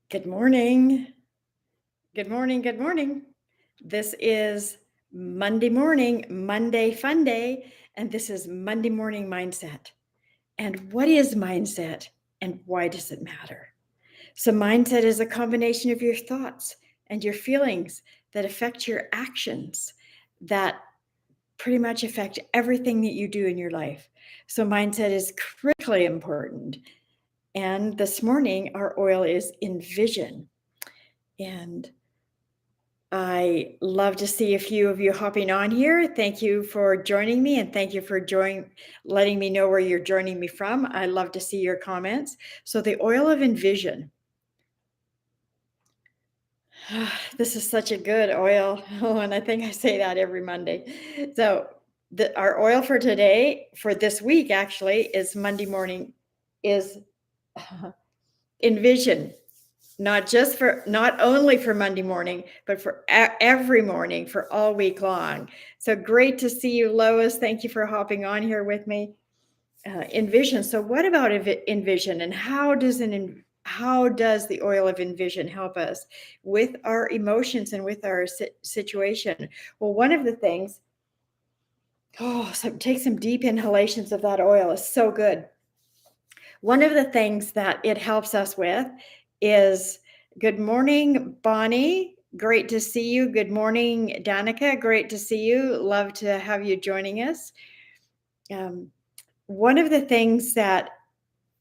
Good morning. Good morning. Good morning. This is Monday morning, Monday Fun Day, and this is Monday Morning Mindset. And what is mindset and why does it matter? So, mindset is a combination of your thoughts and your feelings that affect your actions, that pretty much affect everything that you do in your life. So, mindset is critically important. And this morning, our oil is Envision. And I love to see a few of you hopping on here. Thank you for joining me, and thank you for letting me know where you're joining me from. I love to see your comments. So the oil of Envision. This is such a good oil. Oh, and I think I say that every Monday. So our oil for today, for this week actually, is Monday morning, is Envision. Not only for Monday morning, but for every morning for all week long. So great to see you, Lois. Thank you for hopping on here with me. Envision. So what about Envision, and how does the oil of Envision help us with our emotions and with our situation? Well, one of the things, so take some deep inhalations of that oil. Is so good. One of the things that it helps us with is, good morning, Bonnie. Great to see you. Good morning, Danica. Great to see you. Love to have you joining us. One of the things that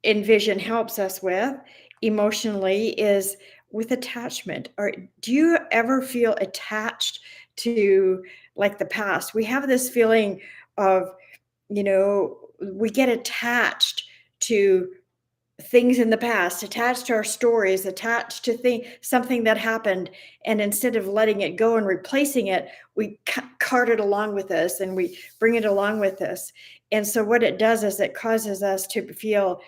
Envision helps us with emotionally is with attachment. Or do you ever feel attached to, like, the past? We have this feeling of, we get attached to things in the past, attached to our stories, attached to something that happened, and instead of letting it go and replacing it, we cart it along with us and we bring it along with us. And so what it does is it causes us to feel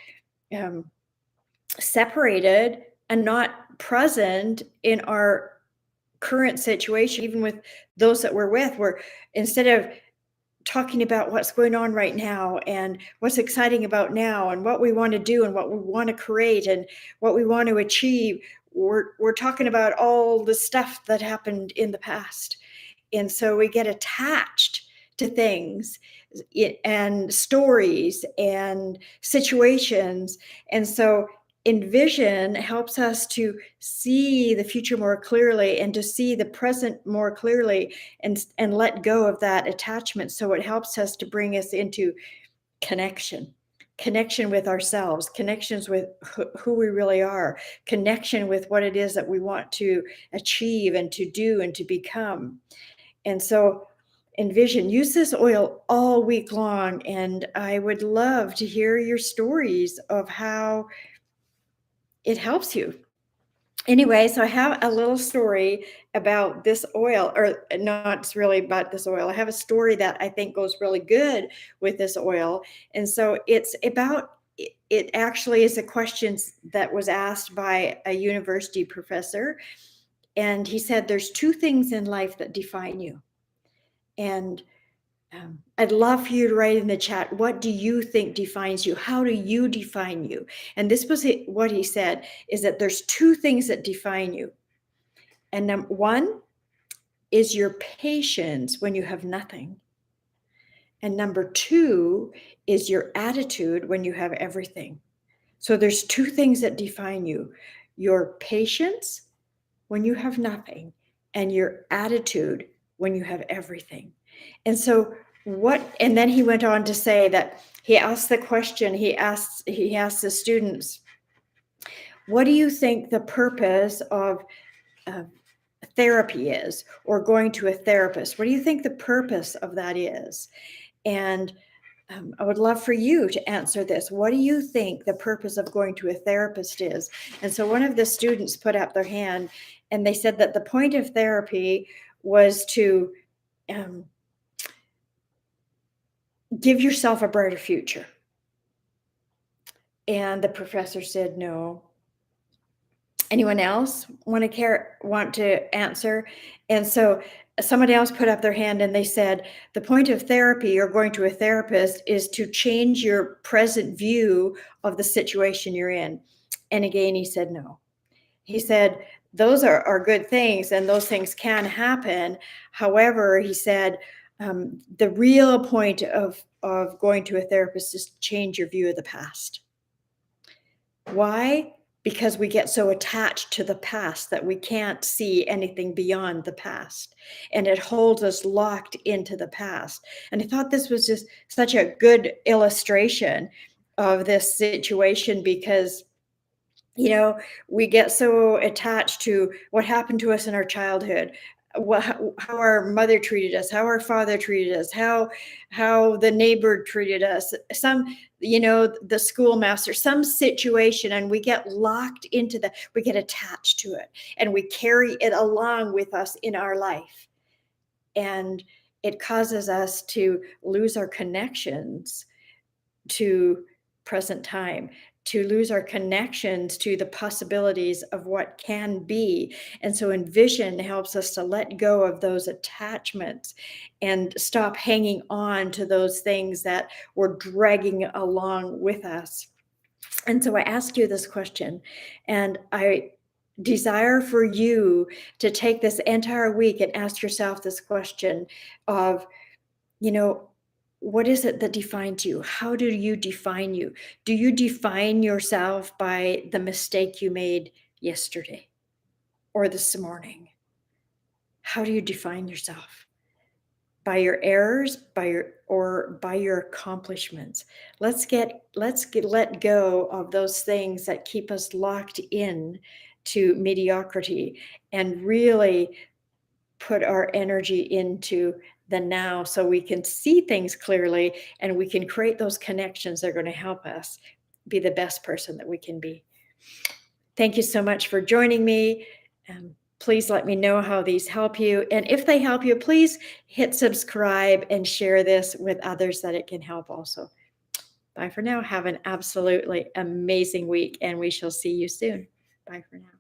separated and not present in our current situation. Even with those that we're with, we're, instead of talking about what's going on right now and what's exciting about now and what we want to do and what we want to create and what we want to achieve, we're talking about all the stuff that happened in the past. And so we get attached to things and stories and situations. And so Envision helps us to see the future more clearly and to see the present more clearly and let go of that attachment. So it helps us to bring us into connection with ourselves, connections with who we really are, connection with what it is that we want to achieve and to do and to become. And so Envision, use this oil all week long. And I would love to hear your stories of how it helps you. Anyway, so I have a little story about this oil, or not really about this oil. I have a story that I think goes really good with this oil. And so it's about, it actually is a question that was asked by a university professor. And he said, there's two things in life that define you. And I'd love for you to write in the chat, what do you think defines you? How do you define you? And this was what he said, is that there's two things that define you. And one is your patience when you have nothing. And number two is your attitude when you have everything. So there's two things that define you: your patience when you have nothing, and your attitude when you have everything. And so and then he went on to say that he asked the question, he asked the students, what do you think the purpose of therapy is, or going to a therapist? What do you think the purpose of that is? And I would love for you to answer this. What do you think the purpose of going to a therapist is? And so one of the students put up their hand and they said that the point of therapy was to give yourself a brighter future. And the professor said no. Anyone else want to answer? And so somebody else put up their hand and they said, the point of therapy or going to a therapist is to change your present view of the situation you're in. And again, he said no. he said, those are good things and those things can happen. However, he said, the real point of going to a therapist is to change your view of the past. Why? Because we get so attached to the past that we can't see anything beyond the past. And it holds us locked into the past. And I thought this was just such a good illustration of this situation because we get so attached to what happened to us in our childhood, how our mother treated us, how our father treated us, how the neighbor treated us, the schoolmaster, some situation, and we get locked into that. We get attached to it, and we carry it along with us in our life, and it causes us to lose our connections to present time, to lose our connections to the possibilities of what can be. And so Envision helps us to let go of those attachments and stop hanging on to those things that were dragging along with us. And so I ask you this question, and I desire for you to take this entire week and ask yourself this question of, you know, what is it that defines you? How do you define you? Do you define yourself by the mistake you made yesterday or this morning? How do you define yourself? By your errors, by your accomplishments. Let go of those things that keep us locked in to mediocrity and really put our energy into the now so we can see things clearly and we can create those connections that are going to help us be the best person that we can be. Thank you so much for joining me. Please let me know how these help you. And if they help you, please hit subscribe and share this with others that it can help also. Bye for now. Have an absolutely amazing week, and we shall see you soon. Bye for now.